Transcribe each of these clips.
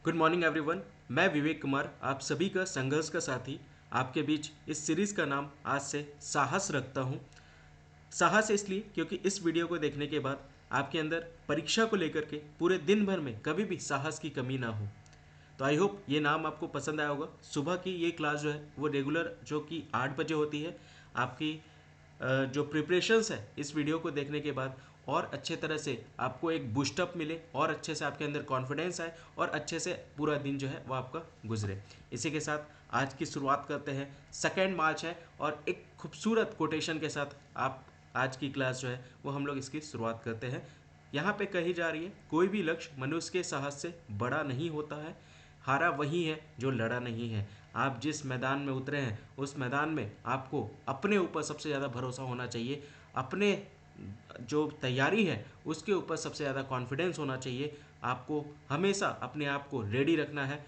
Good morning everyone. मैं विवेक कुमार, आप सभी का संघर्ष का साथी, आपके बीच इस सीरीज़ का नाम आज से साहस रखता हूँ। साहस इसलिए क्योंकि इस वीडियो को देखने के बाद आपके अंदर परीक्षा को लेकर के पूरे दिन भर में कभी भी साहस की कमी ना हो। तो आई होप ये नाम आपको पसंद आया होगा। सुबह की ये क्लास जो है वो रेगुलर जो कि 8 बजे होती है। आपकी जो प्रिपरेशंस है इस वीडियो को देखने के बाद और अच्छे तरह से आपको एक बूस्टअप मिले और अच्छे से आपके अंदर कॉन्फिडेंस आए और अच्छे से पूरा दिन जो है वो आपका गुजरे। इसी के साथ आज की शुरुआत करते हैं। 2 मार्च है और एक खूबसूरत कोटेशन के साथ आप आज की क्लास जो है वो हम लोग इसकी शुरुआत करते हैं। यहाँ पे कही जा रही है, कोई भी लक्ष्य मनुष्य के साहस से बड़ा नहीं होता है। हारा वही है जो लड़ा नहीं है। आप जिस मैदान में उतरे हैं उस मैदान में आपको अपने ऊपर सबसे ज़्यादा भरोसा होना चाहिए। अपने जो तैयारी है उसके ऊपर सबसे ज़्यादा कॉन्फिडेंस होना चाहिए। आपको हमेशा अपने आप को रेडी रखना है।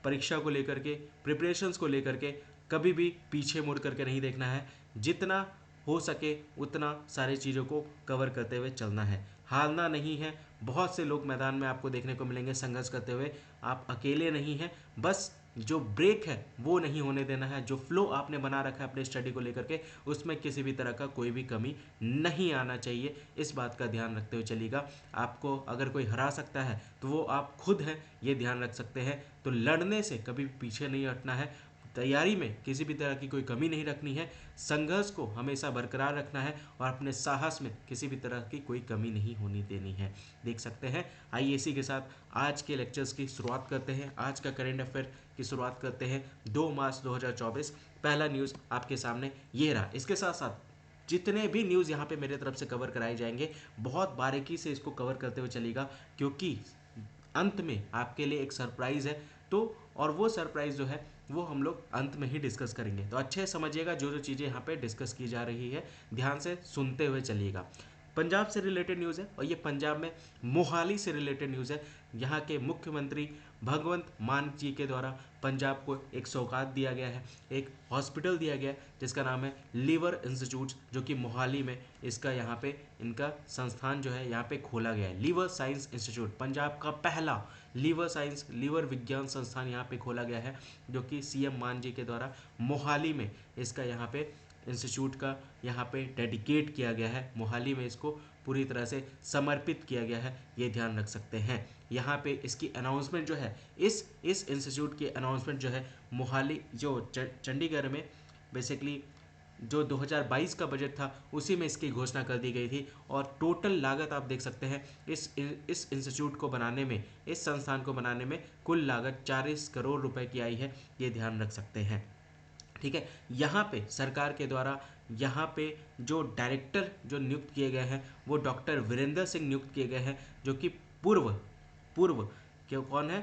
परीक्षा को लेकर के, प्रिपरेशंस को लेकर के कभी भी पीछे मुड़ करके नहीं देखना है। जितना हो सके उतना सारी चीज़ों को कवर करते हुए चलना है। हारना नहीं है। बहुत से लोग मैदान में आपको देखने को मिलेंगे संघर्ष करते हुए। आप अकेले नहीं हैं। बस जो ब्रेक है वो नहीं होने देना है। जो फ्लो आपने बना रखा है अपने स्टडी को लेकर के, उसमें किसी भी तरह का कोई भी कमी नहीं आना चाहिए। इस बात का ध्यान रखते हुए चलिएगा। आपको अगर कोई हरा सकता है तो वो आप खुद हैं, ये ध्यान रख सकते हैं। तो लड़ने से कभी भी पीछे नहीं हटना है। तैयारी में किसी भी तरह की कोई कमी नहीं रखनी है। संघर्ष को हमेशा बरकरार रखना है और अपने साहस में किसी भी तरह की कोई कमी नहीं होनी देनी है। देख सकते हैं। आइए इसी के साथ आज के लेक्चर्स की शुरुआत करते हैं। आज का करेंट अफेयर की शुरुआत करते हैं। 2 मार्च 2024 पहला न्यूज़ आपके सामने ये रहा। इसके साथ साथ जितने भी न्यूज़ यहाँ पे मेरे तरफ से कवर कराए जाएंगे बहुत बारीकी से इसको कवर करते हुए चलेगा, क्योंकि अंत में आपके लिए एक सरप्राइज़ है। तो और वो सरप्राइज़ जो है वो हम लोग अंत में ही डिस्कस करेंगे। तो अच्छे समझिएगा जो जो चीज़ें यहाँ पे डिस्कस की जा रही है, ध्यान से सुनते हुए चलिएगा। पंजाब से रिलेटेड न्यूज़ है और ये पंजाब में मोहाली से रिलेटेड न्यूज़ है। यहाँ के मुख्यमंत्री भगवंत मान जी के द्वारा पंजाब को एक सौगात दिया गया है, एक हॉस्पिटल दिया गया है जिसका नाम है लीवर इंस्टीट्यूट, जो कि मोहाली में इसका यहाँ पे इनका संस्थान जो है यहाँ पे खोला गया है। लीवर साइंस इंस्टीट्यूट पंजाब का पहला लीवर विज्ञान संस्थान यहाँ पे खोला गया है, जो कि सीएम मान जी के द्वारा मोहाली में इसका यहाँ पे इंस्टीट्यूट का यहाँ पे डेडिकेट किया गया है। मोहाली में इसको पूरी तरह से समर्पित किया गया है, ये ध्यान रख सकते हैं। यहाँ पे इसकी अनाउंसमेंट जो है, इस इंस्टीट्यूट की अनाउंसमेंट जो है मोहाली जो चंडीगढ़ में बेसिकली जो 2022 का बजट था उसी में इसकी घोषणा कर दी गई थी। और टोटल लागत आप देख सकते हैं इस इंस्टीट्यूट को बनाने में, इस संस्थान को बनाने में कुल लागत 40 करोड़ रुपए की आई है, ये ध्यान रख सकते हैं। ठीक है। यहाँ पे सरकार के द्वारा यहाँ पे जो डायरेक्टर जो नियुक्त किए गए हैं वो डॉक्टर वीरेंद्र सिंह नियुक्त किए गए हैं, जो कि पूर्व पूर्व क्यों कौन है,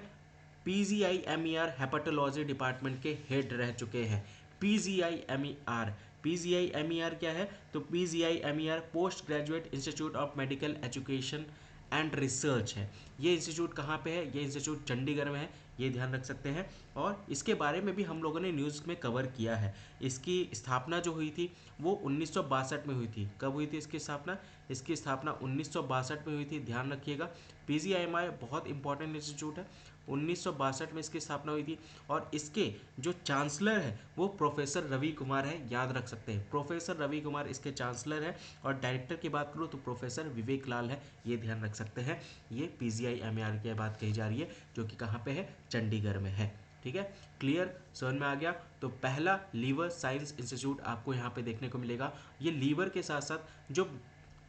पीजीआईएमईआर हेपेटोलॉजी डिपार्टमेंट के हेड रह चुके हैं। पीजीआईएमईआर पीजीआईएमईआर क्या है, तो PGIMER post graduate institute of medical education and research है। ये इंस्टीट्यूट कहाँ पे है, ये इंस्टीट्यूट चंडीगढ़ में है, ये ध्यान रख सकते हैं। और इसके बारे में भी हम लोगों ने न्यूज़ में कवर किया है। इसकी स्थापना जो हुई थी वो 1962 में हुई थी। कब हुई थी इसकी स्थापना, इसकी स्थापना 1962 में हुई थी, ध्यान रखिएगा। पीजीआईएमआई बहुत इंपॉर्टेंट इंस्टीट्यूट है। 1962 में इसकी स्थापना हुई थी और इसके जो चांसलर है वो प्रोफेसर रवि कुमार है, याद रख सकते हैं। प्रोफेसर रवि कुमार इसके चांसलर है। और डायरेक्टर की बात करूँ तो प्रोफेसर विवेक लाल है, ये ध्यान रख सकते हैं। ये पीजीआईएमईआर की बात कही जा रही है, जो कि कहाँ पे है, चंडीगढ़ में है। ठीक है, क्लियर, समझ में आ गया। तो पहला लीवर साइंस इंस्टीट्यूट आपको यहाँ पे देखने को मिलेगा। ये लीवर के साथ साथ जो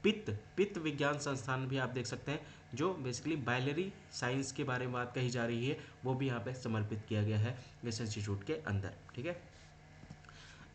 पित्त विज्ञान संस्थान भी आप देख सकते हैं, जो बेसिकली बायलरी साइंस के बारे में बात कही जा रही है, वो भी यहाँ पे समर्पित किया गया है इस इंस्टीट्यूट के अंदर। ठीक है,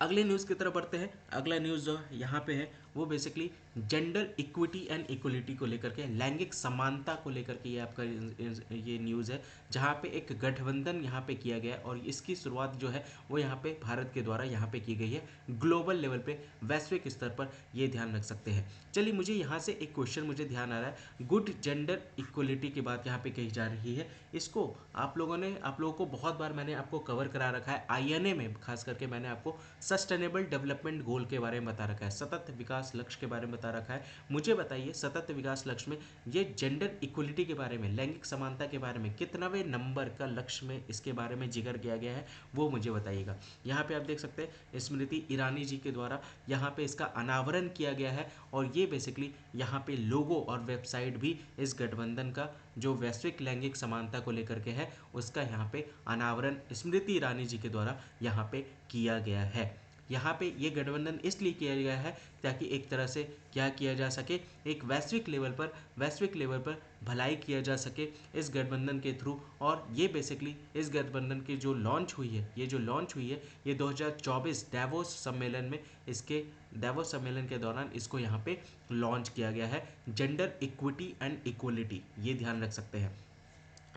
अगले न्यूज़ की तरफ बढ़ते हैं। अगला न्यूज़ जो यहाँ पे है वो basically gender equity and equality को लेकर के, लैंगिक समानता को लेकर के ये आपका ये न्यूज़ है, जहाँ पे एक गठबंधन यहाँ पे किया गया है और इसकी शुरुआत जो है वो यहाँ पे भारत के द्वारा यहाँ पे की गई है, ग्लोबल लेवल पे, वैश्विक स्तर पर, ये ध्यान रख सकते हैं। चलिए, मुझे यहाँ से एक क्वेश्चन मुझे ध्यान आ रहा है। गुड जेंडर इक्वलिटी की बात यहाँ पे कही जा रही है। इसको आप लोगों को बहुत बार मैंने आपको कवर करा रखा है। आईएनए में खास करके मैंने आपको सस्टेनेबल डेवलपमेंट गोल के बारे में बता रखा है, सतत विकास विकास लक्ष्य के बारे में बता रखा है। मुझे बताइए सतत विकास लक्ष्य में ये जेंडर इक्वलिटी के बारे में, लैंगिक समानता के बारे में कितनावें नंबर का लक्ष्य में इसके बारे में जिक्र किया गया है, वो मुझे बताइएगा। यहाँ पे आप देख सकते हैं स्मृति ईरानी जी के द्वारा यहाँ पे इसका अनावरण किया गया है, और ये बेसिकली यहाँ पे लोगो और वेबसाइट भी इस गठबंधन का जो वैश्विक लैंगिक समानता को लेकर के है उसका यहाँ पे अनावरण स्मृति ईरानी जी के द्वारा यहाँ पे किया गया है। यहाँ पे ये गठबंधन इसलिए किया गया है ताकि एक तरह से क्या किया जा सके, एक वैश्विक लेवल पर भलाई किया जा सके इस गठबंधन के थ्रू। और ये बेसिकली इस गठबंधन की जो लॉन्च हुई है, ये 2024 डेवोस सम्मेलन में, इसके डेवोस सम्मेलन के दौरान इसको यहाँ पे लॉन्च किया गया है। जेंडर इक्विटी एंड इक्वलिटी, ये ध्यान रख सकते हैं।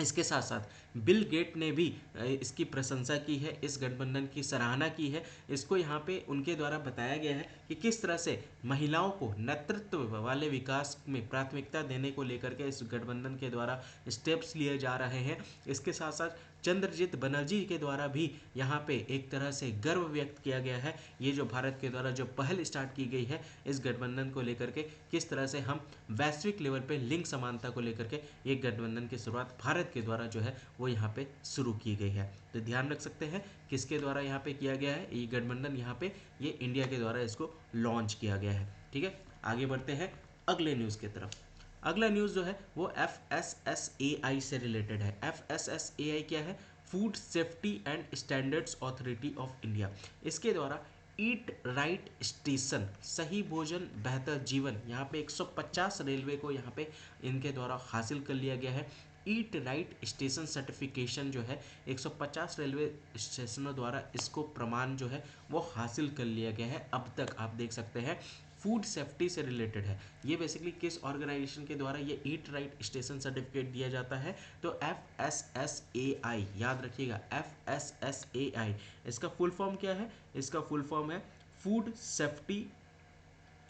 इसके साथ साथ बिल गेट ने भी इसकी प्रशंसा की है, इस गठबंधन की सराहना की है। इसको यहाँ पे उनके द्वारा बताया गया है कि किस तरह से महिलाओं को नेतृत्व वाले विकास में प्राथमिकता देने को लेकर के इस गठबंधन के द्वारा स्टेप्स लिए जा रहे हैं। इसके साथ साथ चंद्रजीत बनर्जी के द्वारा भी यहाँ पे एक तरह से गर्व व्यक्त किया गया है, ये जो भारत के द्वारा जो पहल स्टार्ट की गई है इस गठबंधन को लेकर के, किस तरह से हम वैश्विक लेवल पे लिंग समानता को लेकर के ये गठबंधन की शुरुआत भारत के द्वारा जो है वो यहाँ पे शुरू की गई है। तो ध्यान रख सकते हैं किसके द्वारा यहाँ पे किया गया है ये गठबंधन, यहाँ पे ये इंडिया के द्वारा इसको लॉन्च किया गया है। ठीक है, आगे बढ़ते हैं अगले न्यूज़ की तरफ। अगला न्यूज़ जो है वो FSSAI से रिलेटेड है। FSSAI क्या है? Food safety and standards authority of India. इसके द्वारा ईट राइट स्टेशन, सही भोजन बेहतर जीवन, यहाँ पे 150 रेलवे को यहाँ पे इनके द्वारा हासिल कर लिया गया है। ईट राइट स्टेशन सर्टिफिकेशन जो है 150 रेलवे स्टेशनों द्वारा इसको प्रमाण जो है वो हासिल कर लिया गया है अब तक। आप देख सकते हैं फूड सेफ्टी से रिलेटेड है। ये बेसिकली किस ऑर्गेनाइजेशन के द्वारा ये ईट राइट स्टेशन सर्टिफिकेट दिया जाता है? तो FSSAI, याद रखिएगा FSSAI। इसका फुल फॉर्म क्या है? इसका फुल फॉर्म है food safety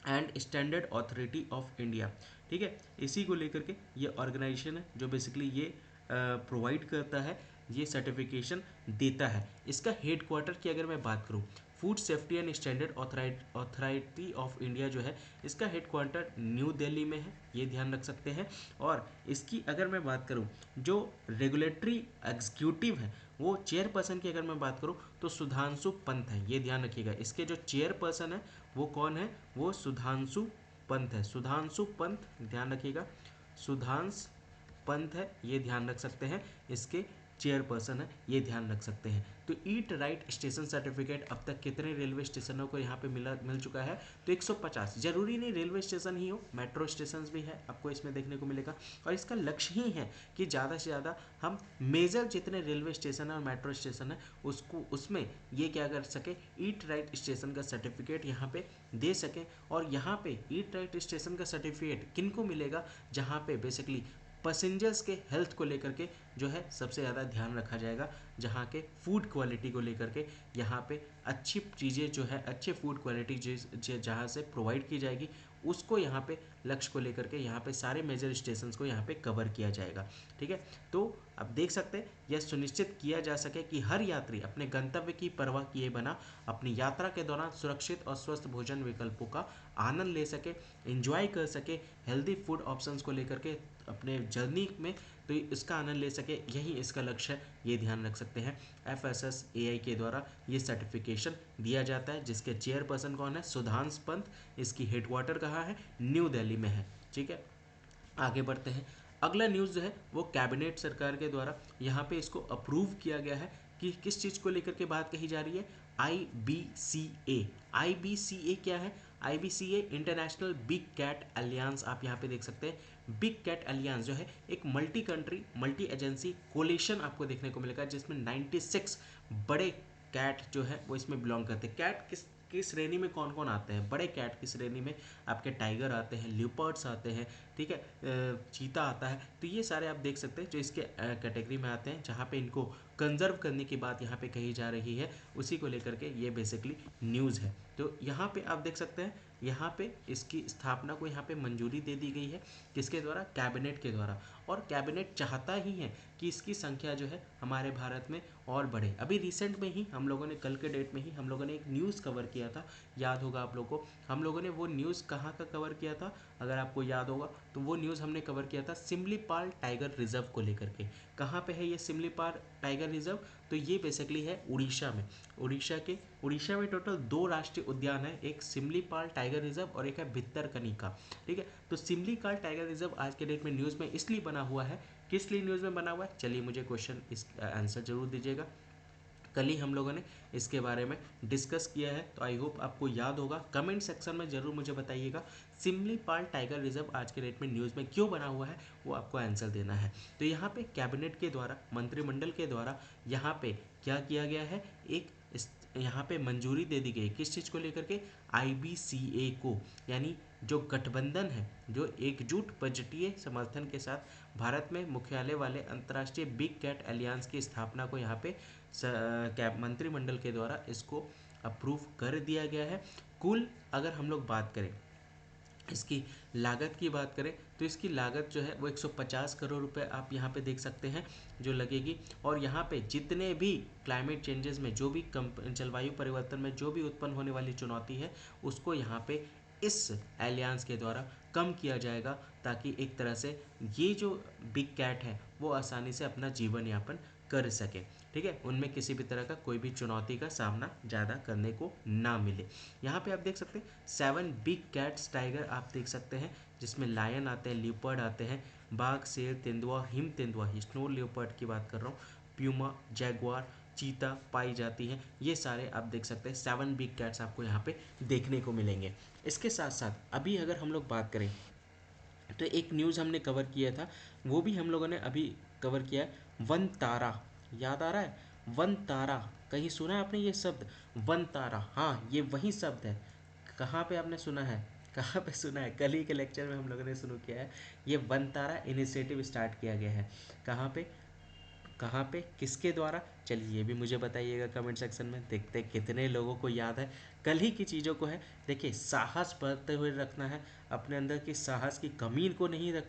and standard authority of India. ठीक है, इसी को लेकर के ये ऑर्गेनाइजेशन है जो बेसिकली ये प्रोवाइड करता है, ये सर्टिफिकेशन देता है। इसका हेडक्वार्टर की अगर मैं बात करूँ, food safety and standard authority of India जो है इसका हेडक्वार्टर न्यू दिल्ली में है, ये ध्यान रख सकते हैं। और इसकी अगर मैं बात करूं जो रेगुलेटरी एग्जीक्यूटिव है वो चेयरपर्सन की अगर मैं बात करूं तो सुधांशु पंत है, ये ध्यान रखिएगा। इसके जो चेयरपर्सन है वो कौन है? वो सुधांशु पंत है। सुधांशु पंत, ध्यान रखिएगा, सुधांश पंत है, ये ध्यान रख सकते हैं। इसके चेयरपर्सन है, ये ध्यान रख सकते हैं। तो ईट राइट स्टेशन सर्टिफिकेट अब तक कितने रेलवे स्टेशनों को यहाँ पे मिल चुका है? तो 150। जरूरी नहीं रेलवे स्टेशन ही हो, मेट्रो स्टेशन भी है आपको इसमें देखने को मिलेगा। और इसका लक्ष्य ही है कि ज़्यादा से ज़्यादा हम मेजर जितने रेलवे स्टेशन है और मेट्रो स्टेशन है उसमें ये क्या कर सके, ईट राइट स्टेशन का सर्टिफिकेट यहाँ पे दे सकें। और यहाँ पे ईट राइट स्टेशन का सर्टिफिकेट किनको मिलेगा? जहाँ पे बेसिकली पैसेंजर्स के हेल्थ को लेकर के जो है सबसे ज़्यादा ध्यान रखा जाएगा, जहाँ के फूड क्वालिटी को लेकर के यहाँ पे अच्छी चीज़ें जो है, अच्छे फूड क्वालिटी जहाँ से प्रोवाइड की जाएगी उसको यहाँ पे लक्ष्य को लेकर के यहाँ पे सारे मेजर स्टेशन को यहाँ पे कवर किया जाएगा। ठीक है, तो अब देख सकते हैं यह सुनिश्चित किया जा सके कि हर यात्री अपने गंतव्य की परवाह किए बिना अपनी यात्रा के दौरान सुरक्षित और स्वस्थ भोजन विकल्पों का आनंद ले सके, एंजॉय कर सके हेल्दी फूड ऑप्शंस को लेकर के अपने जर्नी में, तो इसका आनंद ले सके, यही इसका लक्ष्य है, ये ध्यान रख सकते हैं। FSSAI के द्वारा ये सर्टिफिकेशन दिया जाता है, जिसके चेयरपर्सन कौन है? सुधांश पंत। इसकी हेडक्वार्टर कहाँ है? न्यू दिल्ली में है। ठीक है, आगे बढ़ते हैं। अगला न्यूज़ जो है वो कैबिनेट सरकार के द्वारा यहाँ पे इसको अप्रूव किया गया है कि किस चीज़ को लेकर के बात कही जा रही है? IBCA। IBCA क्या है? IBCA international big cat alliance. आप यहाँ पे देख सकते हैं बिग कैट अलियांस जो है एक multi country multi agency coalition आपको देखने को मिलेगा, जिसमें 96 बड़े कैट जो है वो इसमें बिलोंग करते हैं। कैट की श्रेणी में कौन कौन आते हैं? बड़े कैट की श्रेणी में आपके टाइगर आते हैं, लियोपर्ड्स आते हैं, ठीक है, चीता आता है। तो ये सारे आप देख सकते हैं जो इसके कैटेगरी में आते हैं, जहाँ पे इनको कंजर्व करने की बात यहाँ पे कही जा रही है, उसी को लेकर के ये बेसिकली न्यूज़ है। तो यहाँ पे आप देख सकते हैं, यहाँ पे इसकी स्थापना को यहाँ पे मंजूरी दे दी गई है, किसके द्वारा, कैबिनेट के द्वारा। और कैबिनेट चाहता ही है कि इसकी संख्या जो है हमारे भारत में और बढ़े। अभी रिसेंट में ही हम लोगों ने, कल के डेट में ही हम लोगों ने एक न्यूज़ कवर किया था, याद होगा आप लोगों को। हम लोगों ने वो न्यूज़ कहाँ का कवर किया था, अगर आपको याद होगा तो वो न्यूज़ हमने कवर किया था सिमलीपाल टाइगर रिजर्व को लेकर के। कहाँ पे है ये सिमलीपाल टाइगर रिजर्व, तो ये बेसिकली है उड़ीसा में। उड़ीसा में टोटल 2 राष्ट्रीय उद्यान है, एक सिमलीपाल टाइगर रिजर्व और एक है भितरकनिका। ठीक है, तो सिमलीपाल टाइगर रिजर्व आज के डेट में न्यूज़ में इसलिए बना हुआ है, किस लिए न्यूज़ में बना हुआ है, चलिए मुझे क्वेश्चन इस आंसर जरूर दीजिएगा। कल ही हम लोगों ने इसके बारे में डिस्कस किया है, तो आई होप आपको याद होगा। कमेंट सेक्शन में ज़रूर मुझे बताइएगा सिमलीपाल टाइगर रिजर्व आज के डेट में न्यूज़ में क्यों बना हुआ है, वो आपको आंसर देना है। तो यहाँ पे कैबिनेट के द्वारा, मंत्रिमंडल के द्वारा यहाँ पे क्या किया गया है, एक यहाँ पे मंजूरी दे दी गई किस चीज़ को लेकर के, IBCA को, यानी जो गठबंधन है, जो एकजुट बजटीय समर्थन के साथ भारत में मुख्यालय वाले अंतर्राष्ट्रीय बिग कैट एलियंस की स्थापना को यहाँ पे मंत्रिमंडल के द्वारा इसको अप्रूव कर दिया गया है। कुल अगर हम लोग बात करें, इसकी लागत की बात करें, तो इसकी लागत जो है वो 150 करोड़ रुपए आप यहाँ पे देख सकते हैं जो लगेगी। और यहाँ पे जितने भी क्लाइमेट चेंजेस में, जो भी जलवायु परिवर्तन में जो भी उत्पन्न होने वाली चुनौती है, उसको यहाँ पे इस एलियंस के द्वारा कम किया जाएगा, ताकि एक तरह से ये जो बिग कैट है वो आसानी से अपना जीवन यापन कर सके। ठीक है, उनमें किसी भी तरह का कोई भी चुनौती का सामना ज़्यादा करने को ना मिले। यहाँ पे आप देख सकते हैं 7 बिग कैट्स टाइगर आप देख सकते हैं, जिसमें लायन आते हैं, लियोपर्ड आते हैं, बाघ, शेर, तेंदुआ, हिम तेंदुआ, स्नो लियोपर्ड की बात कर रहा हूँ, प्यूमा, जैगुआर, चीता पाई जाती हैं। ये सारे आप देख सकते हैं 7 बिग कैट्स आपको यहाँ पे देखने को मिलेंगे। इसके साथ साथ अभी अगर हम लोग बात करें, तो एक न्यूज़ हमने कवर किया था, वो भी हम लोगों ने अभी कवर किया है, वन तारा, याद आ रहा है, वन तारा, कहीं सुना है आपने ये शब्द, वन तारा? हाँ, ये वही शब्द है। कहाँ पे आपने सुना है, कहाँ पे सुना है, कल ही के लेक्चर में हम लोगों ने शुरू किया है, ये वन तारा इनिशिएटिव स्टार्ट किया गया है। कहाँ पे, कहाँ पे, किसके द्वारा, चलिए ये भी मुझे बताइएगा कमेंट सेक्शन में, देखते हैं कितने लोगों को याद है कल ही की चीज़ों को है। देखिए, साहस बढ़ते हुए रखना है अपने अंदर की, साहस की कमी को नहीं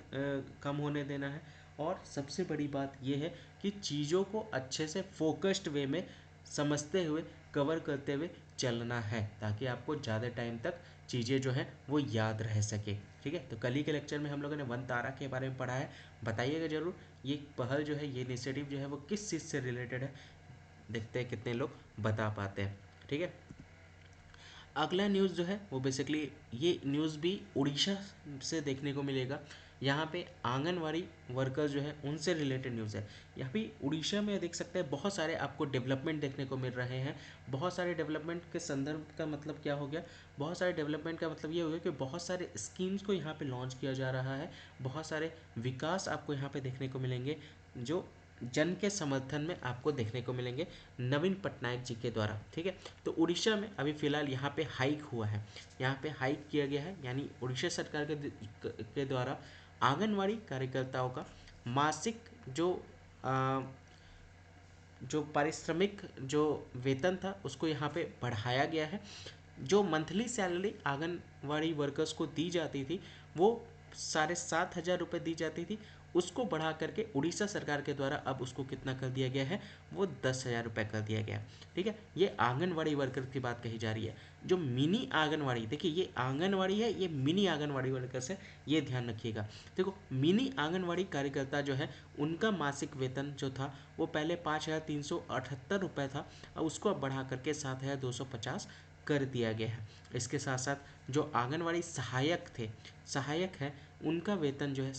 कम होने देना है। और सबसे बड़ी बात यह है कि चीज़ों को अच्छे से फोकस्ड वे में समझते हुए, कवर करते हुए चलना है, ताकि आपको ज़्यादा टाइम तक चीज़ें जो हैं वो याद रह सके। ठीक है, तो कल ही के लेक्चर में हम लोगों ने वन तारा के बारे में पढ़ा है, बताइएगा ज़रूर ये पहल जो है, ये इनिशिएटिव जो है वो किस चीज़ से रिलेटेड है, देखते हैं कितने लोग बता पाते हैं। ठीक है, अगला न्यूज़ जो है वो बेसिकली, ये न्यूज़ भी उड़ीसा से देखने को मिलेगा। यहाँ पे आंगनवाड़ी वर्कर्स जो है उनसे रिलेटेड न्यूज़ है। यहाँ भी उड़ीसा में देख सकते हैं बहुत सारे आपको डेवलपमेंट देखने को मिल रहे हैं। बहुत सारे डेवलपमेंट के संदर्भ का मतलब क्या हो गया, बहुत सारे डेवलपमेंट का मतलब ये हो गया कि बहुत सारे स्कीम्स को यहाँ पे लॉन्च किया जा रहा है, बहुत सारे विकास आपको यहाँ पे देखने को मिलेंगे, जो जन के समर्थन में आपको देखने को मिलेंगे नवीन पटनायक जी के द्वारा। ठीक है, तो उड़ीसा में अभी फिलहाल यहाँ पे हाइक हुआ है, यहाँ पे हाइक किया गया है, यानी उड़ीसा सरकार के द्वारा आंगनवाड़ी कार्यकर्ताओं का मासिक जो पारिश्रमिक जो वेतन था उसको यहाँ पे बढ़ाया गया है। जो मंथली सैलरी आंगनवाड़ी वर्कर्स को दी जाती थी वो 7,500 रुपये दी जाती थी, उसको बढ़ा करके उड़ीसा सरकार के द्वारा अब उसको कितना कर दिया गया है, वो 10,000 रुपये कर दिया गया। ठीक है, ये आंगनवाड़ी वर्कर की बात कही जा रही है। जो मिनी आंगनवाड़ी, देखिए ये आंगनवाड़ी है, ये मिनी आंगनवाड़ी वर्कर्स है, ये ध्यान रखिएगा। देखो, मिनी आंगनवाड़ी कार्यकर्ता जो है उनका मासिक वेतन जो था वो पहले 5,378 रुपये था, और उसको अब बढ़ा करके 7,250 कर दिया गया है। इसके साथ साथ जो आंगनवाड़ी सहायक हैं, उनका वेतन जो है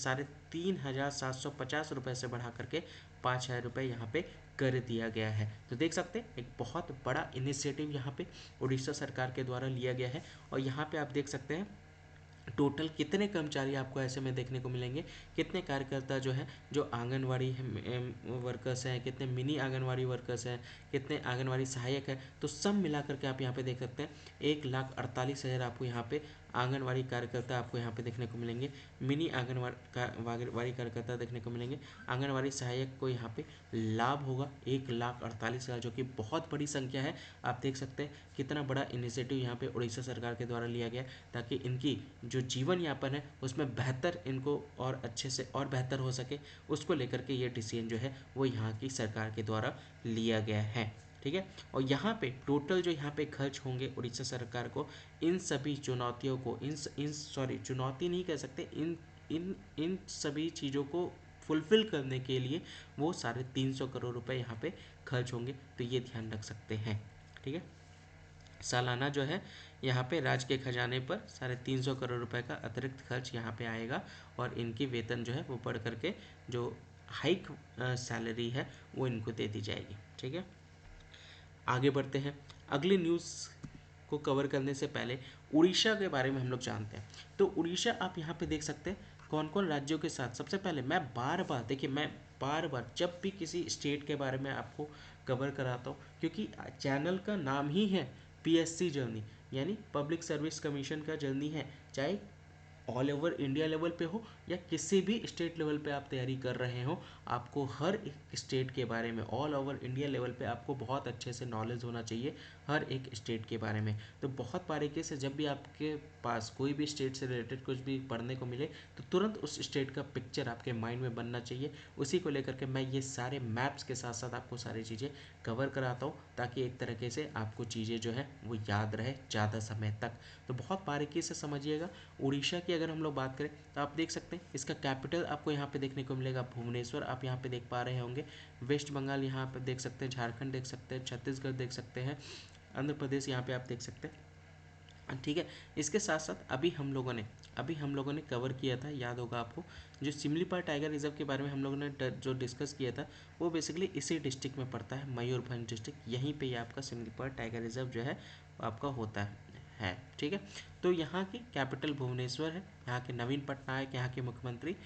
3,750 रुपये से बढ़ा करके 5,000 रुपये यहाँ पे कर दिया गया है। तो देख सकते हैं एक बहुत बड़ा इनिशिएटिव यहाँ पे उड़ीसा सरकार के द्वारा लिया गया है। और यहाँ पे आप देख सकते हैं टोटल कितने कर्मचारी आपको ऐसे में देखने को मिलेंगे, कितने कार्यकर्ता जो हैं, जो आंगनवाड़ी वर्कर्स हैं, कितने मिनी आंगनवाड़ी वर्कर्स हैं, कितने आंगनवाड़ी सहायक हैं, तो सब मिला करके आप यहाँ पे देख सकते हैं 1,48,000 आपको यहाँ पे आंगनवाड़ी कार्यकर्ता आपको यहाँ पे देखने को मिलेंगे, मिनी आंगनवाड़ी कार्यकर्ता देखने को मिलेंगे। आंगनवाड़ी सहायक को यहाँ पे लाभ होगा 1,48,000, जो कि बहुत बड़ी संख्या है। आप देख सकते हैं कितना बड़ा इनिशिएटिव यहाँ पे उड़ीसा सरकार के द्वारा लिया गया, ताकि इनकी जो जीवन यापन है उसमें बेहतर इनको और अच्छे से और बेहतर हो सके, उसको लेकर के ये डिसीजन जो है वो यहाँ की सरकार के द्वारा लिया गया है। ठीक है, और यहाँ पे टोटल जो यहाँ पे खर्च होंगे उड़ीसा सरकार को इन सभी चुनौतियों को इन सॉरी चुनौती नहीं कह सकते, इन सभी चीज़ों को फुलफिल करने के लिए वो 350 करोड़ रुपए यहाँ पे खर्च होंगे, तो ये ध्यान रख सकते हैं। ठीक है, सालाना जो है यहाँ पे राज्य के खजाने पर 350 करोड़ रुपए का अतिरिक्त खर्च यहाँ पे आएगा, और इनकी वेतन जो है वो बढ़ करके जो हाइक सैलरी है वो इनको दे दी जाएगी। ठीक है, आगे बढ़ते हैं। अगली न्यूज़ को कवर करने से पहले उड़ीसा के बारे में हम लोग जानते हैं। तो उड़ीसा आप यहाँ पे देख सकते हैं कौन कौन राज्यों के साथ। सबसे पहले मैं बार बार जब भी किसी स्टेट के बारे में आपको कवर कराता हूँ, क्योंकि चैनल का नाम ही है PSC जर्नी, यानी पब्लिक सर्विस कमीशन का जर्नी है। चाहे ऑल ओवर इंडिया लेवल पे हो या किसी भी स्टेट लेवल पे आप तैयारी कर रहे हो, आपको हर एक स्टेट के बारे में ऑल ओवर इंडिया लेवल पे आपको बहुत अच्छे से नॉलेज होना चाहिए हर एक स्टेट के बारे में। तो बहुत बारीकी से जब भी आपके पास कोई भी स्टेट से रिलेटेड कुछ भी पढ़ने को मिले तो तुरंत उस स्टेट का पिक्चर आपके माइंड में बनना चाहिए। उसी को लेकर के मैं ये सारे मैप्स के साथ साथ आपको सारी चीज़ें कवर कराता हूँ, ताकि एक तरीके से आपको चीज़ें जो है वो याद रहे ज़्यादा समय तक। तो बहुत बारीकी से समझिएगा। उड़ीसा की अगर हम लोग बात करें तो आप देख सकते हैं इसका कैपिटल आपको यहाँ पे देखने को मिलेगा भुवनेश्वर, आप यहाँ पे देख पा रहे होंगे। वेस्ट बंगाल यहाँ पे देख सकते हैं, झारखंड देख सकते हैं, छत्तीसगढ़ देख सकते हैं, आंध्र प्रदेश यहाँ पे आप देख सकते हैं। ठीक है, इसके साथ साथ अभी हम लोगों ने कवर किया था, याद होगा आपको, जो सिमलीपाल टाइगर रिजर्व के बारे में हम लोगों ने जो डिस्कस किया था वो बेसिकली इसी डिस्ट्रिक्ट में पड़ता है, मयूरभंज डिस्ट्रिक्ट। यहीं पे आपका सिमलीपाल टाइगर रिजर्व जो है आपका होता है। ठीक है, तो यहाँ की कैपिटल भुवनेश्वर है। यहाँ के नवीन पटनायक यहाँ के मुख्यमंत्री,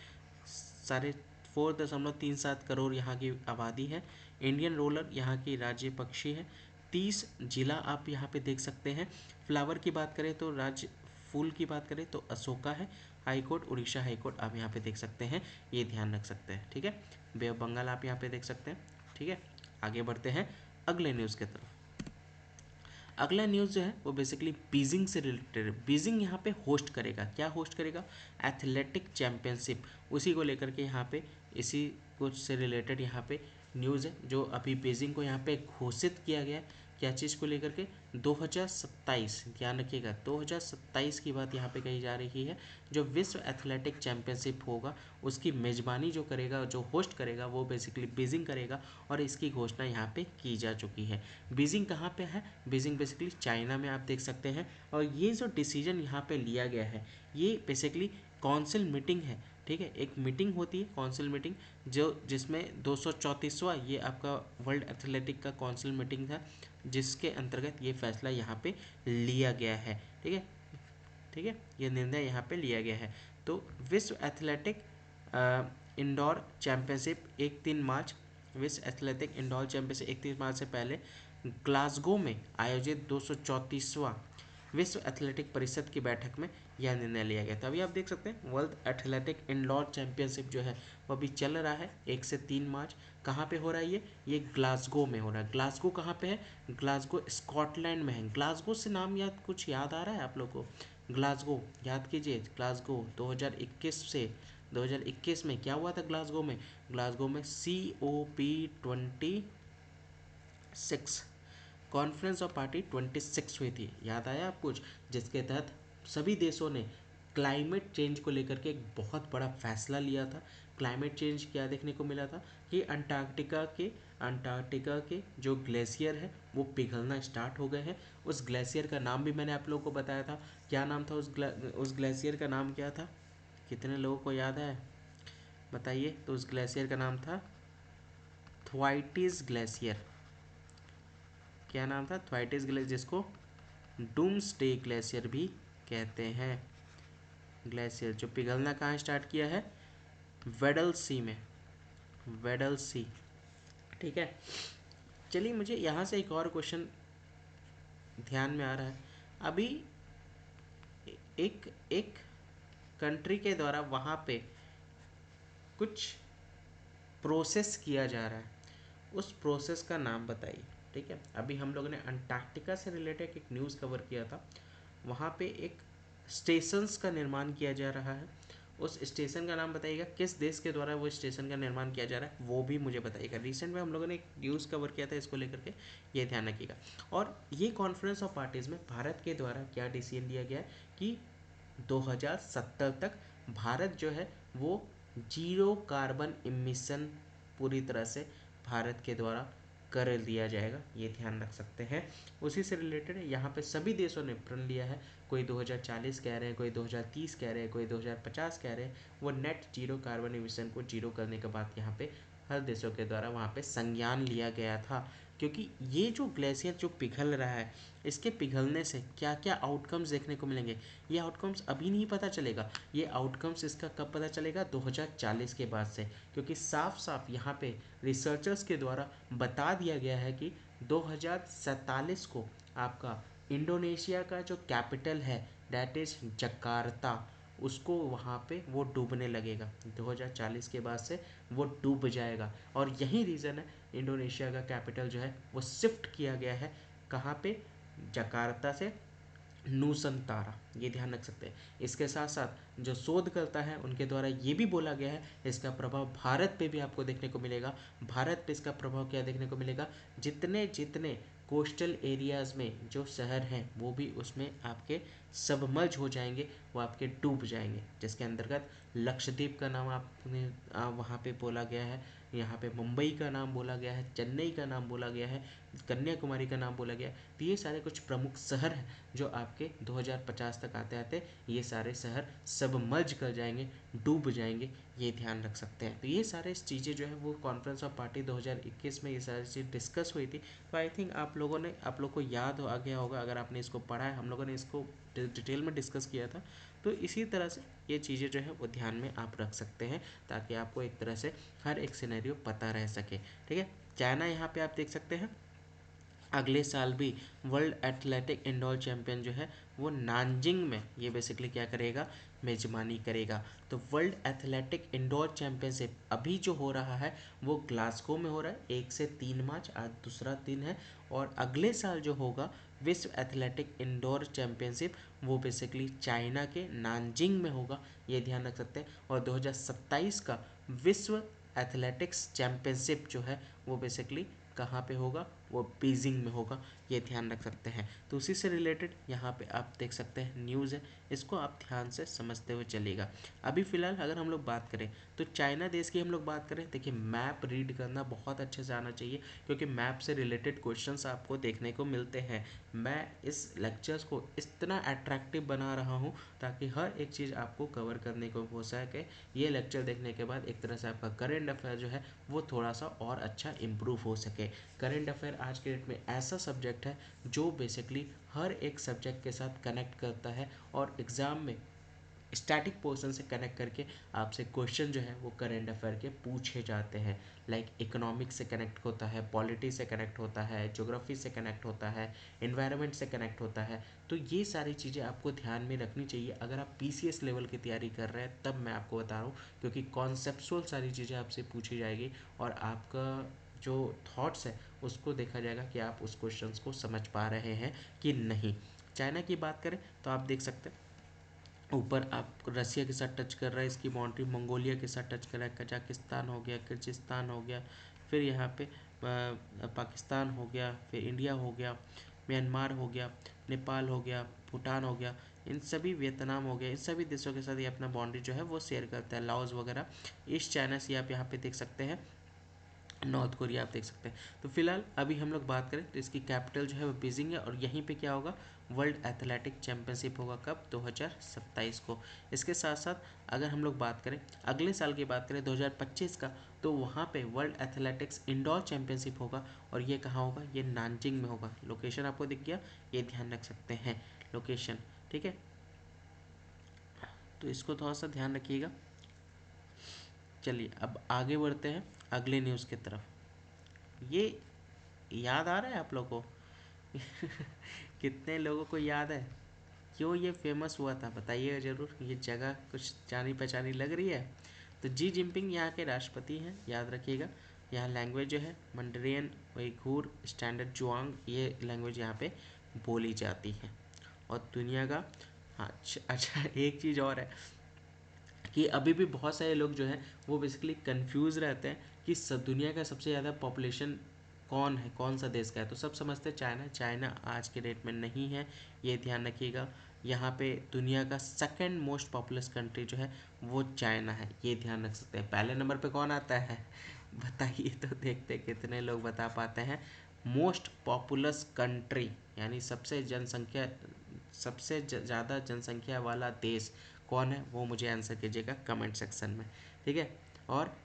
4.37 करोड़ यहाँ की आबादी है। इंडियन रोलर यहाँ की राज्य पक्षी है। 30 जिला आप यहाँ पे देख सकते हैं। फ्लावर की बात करें तो राज्य फूल की बात करें तो अशोका है। High court Orissa high court आप यहाँ पे देख सकते हैं, ये ध्यान रख सकते हैं। ठीक है, बे ऑफ बंगाल आप यहाँ पे देख सकते हैं। ठीक है, आगे बढ़ते हैं अगले न्यूज़ की तरफ। अगला न्यूज़ जो है वो बेसिकली बीजिंग से रिलेटेड है। बीजिंग यहाँ पे होस्ट करेगा, क्या होस्ट करेगा? Athletic championship. उसी को लेकर के यहाँ पे इसी कुछ से रिलेटेड यहाँ पे न्यूज़ है, जो अभी बीजिंग को यहाँ पे घोषित किया गया है। क्या चीज़ को लेकर के? 2027, ध्यान रखिएगा 2027 की बात यहाँ पे कही जा रही है। जो विश्व एथलेटिक चैम्पियनशिप होगा उसकी मेज़बानी जो करेगा, जो होस्ट करेगा वो बेसिकली बीजिंग करेगा, और इसकी घोषणा यहाँ पे की जा चुकी है। बीजिंग कहाँ पे है? बीजिंग बेसिकली चाइना में आप देख सकते हैं। और ये जो डिसीजन यहाँ पे लिया गया है ये बेसिकली काउंसिल मीटिंग है। ठीक है, एक मीटिंग होती है काउंसिल मीटिंग, जो जिसमें 234वां ये आपका वर्ल्ड एथलेटिक का काउंसिल मीटिंग था, जिसके अंतर्गत ये फैसला यहाँ पे लिया गया है। ठीक है, ठीक है, ये निर्णय यहाँ पे लिया गया है। तो विश्व एथलेटिक इंडोर चैंपियनशिप 1-3 मार्च, विश्व एथलेटिक इंडोर चैंपियनशिप 31 मार्च से पहले ग्लासगो में आयोजित 234वां विश्व एथलेटिक परिषद की बैठक में यह निर्णय लिया गया था। अभी आप देख सकते हैं वर्ल्ड एथलेटिक इंडोर चैंपियनशिप जो है वो अभी चल रहा है 1 से 3 मार्च। कहाँ पे हो रहा है ये ग्लासगो में हो रहा है। ग्लासगो कहाँ पे है? ग्लासगो स्कॉटलैंड में है। ग्लासगो से नाम कुछ याद आ रहा है आप लोग को? ग्लासगो याद कीजिए। ग्लासगो 2021 से 2021 में क्या हुआ था ग्लासगो में? ग्लासगो में COP26 कॉन्फ्रेंस ऑफ पार्टी 26 हुई थी, याद आया आप कुछ? जिसके तहत सभी देशों ने क्लाइमेट चेंज को लेकर के एक बहुत बड़ा फैसला लिया था। क्लाइमेट चेंज क्या देखने को मिला था कि अंटार्कटिका के जो ग्लेशियर है वो पिघलना स्टार्ट हो गए हैं। उस ग्लेशियर का नाम भी मैंने आप लोगों को बताया था। क्या नाम था उस ग्लेशियर का नाम क्या था? कितने लोगों को याद है बताइए? तो उस ग्लेशियर का नाम था थ्वाइटिस ग्लेशियर। क्या नाम था? थ्वाइटिस ग्लेशियर, जिसको डूम्सडे ग्लेशियर भी कहते हैं। ग्लेशियर जो पिघलना कहाँ स्टार्ट किया है? वेडल सी में, वेडल सी। ठीक है, चलिए मुझे यहाँ से एक और क्वेश्चन ध्यान में आ रहा है। अभी एक एक कंट्री के द्वारा वहाँ पे कुछ प्रोसेस किया जा रहा है, उस प्रोसेस का नाम बताइए। ठीक है, अभी हम लोगों ने अंटार्कटिका से रिलेटेड एक न्यूज़ कवर किया था, वहाँ पे एक स्टेशंस का निर्माण किया जा रहा है, उस स्टेशन का नाम बताइएगा, किस देश के द्वारा वो स्टेशन का निर्माण किया जा रहा है वो भी मुझे बताइएगा। रिसेंट में हम लोगों ने एक न्यूज़ कवर किया था इसको लेकर के, ये ध्यान रखिएगा। और ये कॉन्फ्रेंस ऑफ पार्टीज़ में भारत के द्वारा क्या डिसीजन लिया गया है कि 2070 तक भारत जो है वो जीरो कार्बन इमिशन पूरी तरह से भारत के द्वारा कर दिया जाएगा, ये ध्यान रख सकते हैं। उसी से रिलेटेड यहाँ पे सभी देशों ने प्रण लिया है, कोई 2040 कह रहे हैं, कोई 2030 कह रहे हैं, कोई 2050 कह रहे हैं, वो नेट जीरो कार्बन इमिशन को जीरो करने के बाद यहाँ पे हर देशों के द्वारा वहाँ पे संज्ञान लिया गया था। क्योंकि ये जो ग्लेशियर जो पिघल रहा है, इसके पिघलने से क्या क्या आउटकम्स देखने को मिलेंगे, ये आउटकम्स अभी नहीं पता चलेगा, ये आउटकम्स इसका कब पता चलेगा, 2040 के बाद से। क्योंकि साफ साफ यहाँ पे रिसर्चर्स के द्वारा बता दिया गया है कि 2047 को आपका इंडोनेशिया का जो कैपिटल है दैट इज़ जकार्ता, उसको वहाँ पे वो डूबने लगेगा, 2040 के बाद से वो डूब जाएगा। और यही रीज़न है इंडोनेशिया का कैपिटल जो है वो शिफ्ट किया गया है कहाँ पे, जकार्ता से नूसनतारा, ये ध्यान रख सकते हैं। इसके साथ साथ जो शोधकर्ता है उनके द्वारा ये भी बोला गया है इसका प्रभाव भारत पे भी आपको देखने को मिलेगा। भारत पे इसका प्रभाव क्या देखने को मिलेगा, जितने जितने कोस्टल एरियाज़ में जो शहर हैं वो भी उसमें आपके सबमर्ज हो जाएंगे, वो आपके डूब जाएंगे। जिसके अंतर्गत लक्षद्वीप का नाम आपने वहाँ पे बोला गया है, यहाँ पे मुंबई का नाम बोला गया है, चेन्नई का नाम बोला गया है, कन्याकुमारी का नाम बोला गया है। तो ये सारे कुछ प्रमुख शहर हैं जो आपके 2050 तक आते आते ये सारे शहर सबमर्ज कर जाएंगे, डूब जाएंगे, ये ध्यान रख सकते हैं। तो ये सारे चीज़ें जो है वो कॉन्फ्रेंस ऑफ पार्टी 2021 में ये सारी चीज़ डिस्कस हुई थी। तो आई थिंक आप लोग को याद आ गया होगा, अगर आपने इसको पढ़ा है, हम लोगों ने इसको डिटेल में डिस्कस किया था। तो इसी तरह से ये चीज़ें जो है वो ध्यान में आप रख सकते हैं ताकि आपको एक तरह से हर एक सिनेरियो पता रह सके। ठीक है, चाइना यहाँ पे आप देख सकते हैं अगले साल भी वर्ल्ड एथलेटिक इंडोर चैंपियन जो है वो नानजिंग में ये बेसिकली क्या करेगा, मेजबानी करेगा। तो वर्ल्ड एथलेटिक इंडोर चैंपियनशिप अभी जो हो रहा है वो ग्लासगो में हो रहा है 1 से 3 मार्च, आज दूसरा दिन है। और अगले साल जो होगा विश्व एथलेटिक इंडोर चैंपियनशिप वो बेसिकली चाइना के नानजिंग में होगा, ये ध्यान रख सकते हैं। और 2027 का विश्व एथलेटिक्स चैंपियनशिप जो है वो बेसिकली कहाँ पे होगा, वो बीजिंग में होगा, ये ध्यान रख सकते हैं। तो उसी से रिलेटेड यहाँ पे आप देख सकते हैं न्यूज़ है, इसको आप ध्यान से समझते हुए चलिएगा। अभी फ़िलहाल अगर हम लोग बात करें तो चाइना देश की हम लोग बात करें, देखिए मैप रीड करना बहुत अच्छे से आना चाहिए क्योंकि मैप से रिलेटेड क्वेश्चंस आपको देखने को मिलते हैं। मैं इस लेक्चर्स को इतना अट्रैक्टिव बना रहा हूँ ताकि हर एक चीज़ आपको कवर करने को हो सके। ये लेक्चर देखने के बाद एक तरह से आपका करेंट अफेयर जो है वो थोड़ा सा और अच्छा इम्प्रूव हो सके। करेंट अफेयर आज के डेट में ऐसा सब्जेक्ट है जो बेसिकली हर एक सब्जेक्ट के साथ कनेक्ट करता है और एग्ज़ाम में स्टैटिक पोर्शन से कनेक्ट करके आपसे क्वेश्चन जो है वो करेंट अफेयर के पूछे जाते हैं। लाइक इकोनॉमिक्स से कनेक्ट होता है, पॉलिटी से कनेक्ट होता है, ज्योग्राफी से कनेक्ट होता है, एनवायरनमेंट से कनेक्ट होता है। तो ये सारी चीज़ें आपको ध्यान में रखनी चाहिए अगर आप पीसीएस लेवल की तैयारी कर रहे हैं, तब मैं आपको बता रहा हूँ क्योंकि कॉन्सेप्चुअल सारी चीज़ें आपसे पूछी जाएगी और आपका जो थॉट्स है उसको देखा जाएगा कि आप उस क्वेश्चंस को समझ पा रहे हैं कि नहीं। चाइना की बात करें तो आप देख सकते हैं ऊपर आप रसिया के साथ टच कर रहा है, इसकी बाउंड्री मंगोलिया के साथ टच कर रहा है, कजाकिस्तान हो गया, किर्गिस्तान हो गया, फिर यहाँ पे पाकिस्तान हो गया, फिर इंडिया हो गया, म्यांमार हो गया, नेपाल हो गया, भूटान हो गया, इन सभी वियतनाम हो गया, इन सभी देशों के साथ ये अपना बाउंड्री जो है वो शेयर करता है, लाओस वगैरह। ईस्ट चाइना सी आप यहाँ पे देख सकते हैं, नॉर्थ कोरिया आप देख सकते हैं। तो फिलहाल अभी हम लोग बात करें तो इसकी कैपिटल जो है वो बीजिंग है और यहीं पे क्या होगा, वर्ल्ड एथलेटिक चैंपियनशिप होगा कब, 2027 को। इसके साथ साथ अगर हम लोग बात करें अगले साल की बात करें 2025 का, तो वहाँ पे वर्ल्ड एथलेटिक्स इंडोर चैंपियनशिप होगा और ये कहाँ होगा, ये नानजिंग में होगा। लोकेशन आपको दिख गया, ये ध्यान रख सकते हैं लोकेशन। ठीक है, तो इसको थोड़ा सा ध्यान रखिएगा। चलिए अब आगे बढ़ते हैं अगले न्यूज़ की तरफ। ये याद आ रहा है आप लोगों को कितने लोगों को याद है, क्यों ये फेमस हुआ था बताइएगा ज़रूर। ये जगह कुछ जानी पहचानी लग रही है। तो जी जिनपिंग यहाँ के राष्ट्रपति हैं, याद रखिएगा। यहाँ लैंग्वेज जो है मंडरियन, उइघुर, स्टैंडर्ड जुआंग, ये लैंग्वेज यहाँ पे बोली जाती है। और दुनिया का, हाँ अच्छा एक चीज़ और है कि अभी भी बहुत सारे लोग जो हैं वो बेसिकली कंफ्यूज रहते हैं कि दुनिया का सबसे ज़्यादा पॉपुलेशन कौन है, कौन सा देश का है। तो सब समझते हैं चाइना। चाइना आज के डेट में नहीं है, ये ध्यान रखिएगा। यहाँ पे दुनिया का सेकंड मोस्ट पॉपुलस कंट्री जो है वो चाइना है, ये ध्यान रख सकते हैं। पहले नंबर पे कौन आता है बताइए तो देखते कितने लोग बता पाते हैं। मोस्ट पॉपुलस कंट्री यानी सबसे ज़्यादा जनसंख्या वाला देश कौन है, वो मुझे आंसर कीजिएगा कमेंट सेक्शन में, ठीक है। और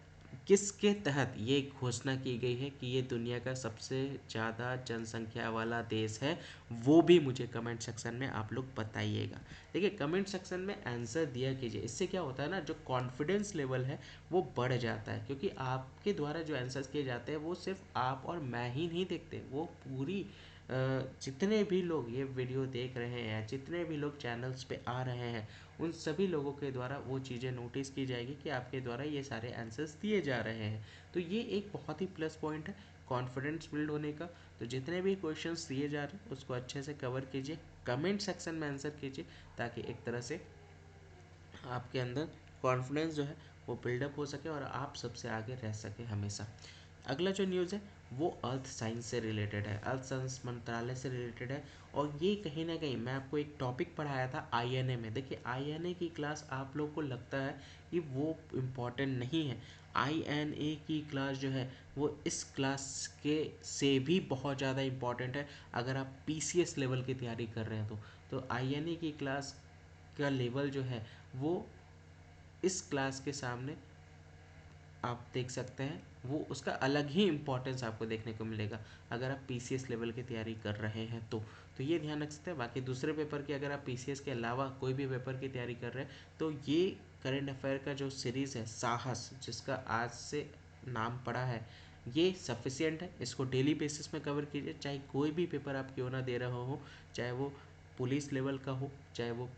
किसके तहत ये घोषणा की गई है कि ये दुनिया का सबसे ज़्यादा जनसंख्या वाला देश है, वो भी मुझे कमेंट सेक्शन में आप लोग बताइएगा। देखिए कमेंट सेक्शन में आंसर दिया कीजिए, इससे क्या होता है ना, जो कॉन्फिडेंस लेवल है वो बढ़ जाता है। क्योंकि आपके द्वारा जो आंसर्स किए जाते हैं वो सिर्फ आप और मैं ही नहीं देखते, वो पूरी जितने भी लोग ये वीडियो देख रहे हैं, जितने भी लोग चैनल्स पे आ रहे हैं, उन सभी लोगों के द्वारा वो चीज़ें नोटिस की जाएगी कि आपके द्वारा ये सारे आंसर्स दिए जा रहे हैं। तो ये एक बहुत ही प्लस पॉइंट है कॉन्फिडेंस बिल्ड होने का। तो जितने भी क्वेश्चंस दिए जा रहे हैं उसको अच्छे से कवर कीजिए, कमेंट सेक्शन में आंसर कीजिए, ताकि एक तरह से आपके अंदर कॉन्फिडेंस जो है वो बिल्डअप हो सके और आप सबसे आगे रह सके हमेशा। अगला जो न्यूज़ है वो अर्थ साइंस से रिलेटेड है, अर्थ साइंस मंत्रालय से रिलेटेड है। और ये कहीं ना कहीं मैं आपको एक टॉपिक पढ़ाया था आईएनए में। देखिए आईएनए की क्लास आप लोग को लगता है कि वो इम्पॉर्टेंट नहीं है, आईएनए की क्लास जो है वो इस क्लास के से भी बहुत ज़्यादा इम्पॉर्टेंट है। अगर आप पीसीएस लेवल की तैयारी कर रहे हैं तो आईएनए की क्लास का लेवल जो है वो इस क्लास के सामने आप देख सकते हैं, वो उसका अलग ही इम्पोर्टेंस आपको देखने को मिलेगा अगर आप पीसीएस लेवल की तैयारी कर रहे हैं तो ये ध्यान रख सकते हैं। बाकी दूसरे पेपर की अगर आप पीसीएस के अलावा कोई भी पेपर की तैयारी कर रहे हैं तो ये करेंट अफेयर का जो सीरीज़ है साहस, जिसका आज से नाम पड़ा है, ये सफिशियंट है। इसको डेली बेसिस में कवर कीजिए, चाहे कोई भी पेपर आप क्यों ना दे रहे हो, चाहे वो पुलिस लेवल का हो, चाहे वो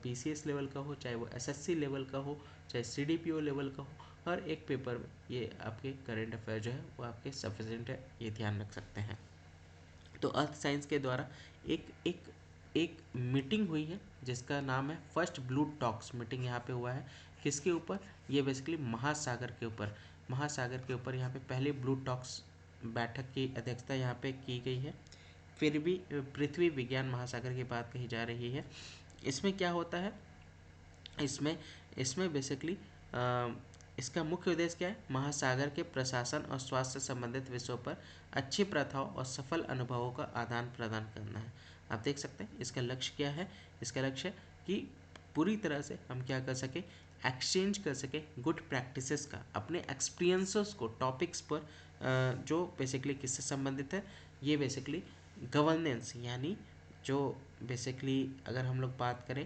पीसीएस लेवल का हो, चाहे वो एसएससी लेवल का हो, चाहे सीडीपीओ लेवल का हो, हर एक पेपर में ये आपके करेंट अफेयर जो है वो आपके सफिशिएंट है, ये ध्यान रख सकते हैं। तो अर्थ साइंस के द्वारा एक एक एक मीटिंग हुई है जिसका नाम है फर्स्ट ब्लू टॉक्स मीटिंग। यहाँ पे हुआ है किसके ऊपर, ये बेसिकली महासागर के ऊपर, महासागर के ऊपर यहाँ पे पहले ब्लू टॉक्स बैठक की अध्यक्षता यहाँ पे की गई है। फिर भी पृथ्वी विज्ञान महासागर की बात कही जा रही है। इसमें क्या होता है, इसमें इसमें बेसिकली इसका मुख्य उद्देश्य क्या है, महासागर के प्रशासन और स्वास्थ्य से संबंधित विषयों पर अच्छी प्रथाओं और सफल अनुभवों का आदान प्रदान करना है। आप देख सकते हैं इसका लक्ष्य क्या है, इसका लक्ष्य है कि पूरी तरह से हम क्या कर सके, एक्सचेंज कर सके गुड प्रैक्टिसेस का, अपने एक्सपीरियंसेस को टॉपिक्स पर जो बेसिकली किससे संबंधित है, ये बेसिकली गवर्नेंस यानी जो बेसिकली अगर हम लोग बात करें